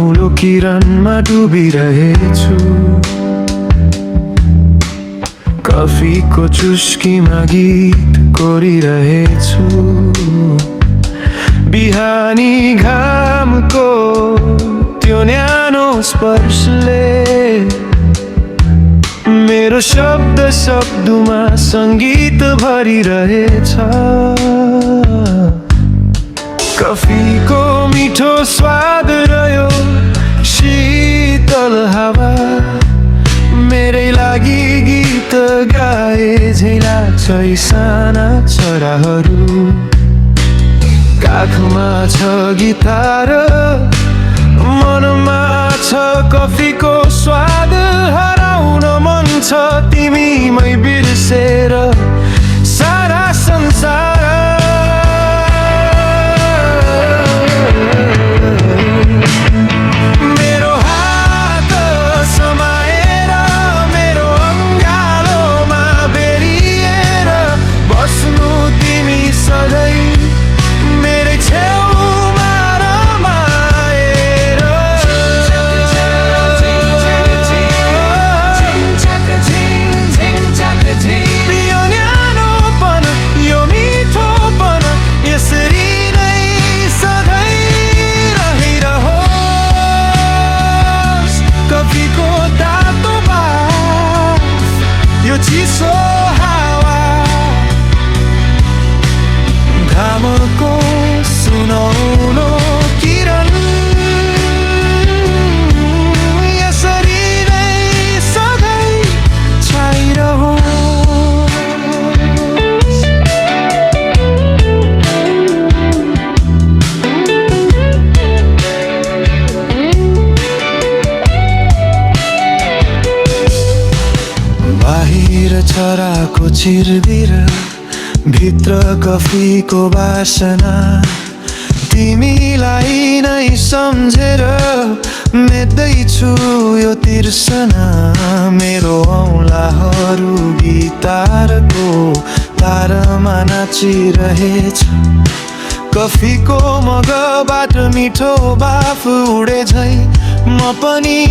सुनौलो किरणमा डुबिरहेछु। कफीको चुस्कीमा गीत कोरिरहेछु। बिहानी घामको त्यो न्यानो स्पर्शले मेरो शब्द शब्दमा सङ्गीत भरिरहेछ। कफीको मिठो स्वाद रह्यो शीतल हावा, मेरै लागि गीत गाए झै लाग्छ यी साना चराहरू। काखमा छ गिटार, मनमा छ कफीको स्वाद, हराउन मन छ तिमीमै बिर्सेर सारा संसार। मेरो हात समाएर मेरो अङ्गालोमा बेरिएर बस्नु तिमी सधैँ मेरै छेउमा रमाएर। यो न्यानोपन यो मिठोपन यसरी नै सधैँ रहिरहोस्। कफीको तातो बाफ, यो चिसो हावा, घामको सुनौलो किरण यसरी नै सधैँ छाइरहोस्। बाहिर चराको चिरबिर, भित्र कफीको बासना, तिमीलाई नै सम्झेर मेट्दैछु यो तिर्सना। मेरो औँलाहरू गिटारको तारमा नाचिरहेछ। कफीको मगबाट मिठो बाफ उडे झै म पनि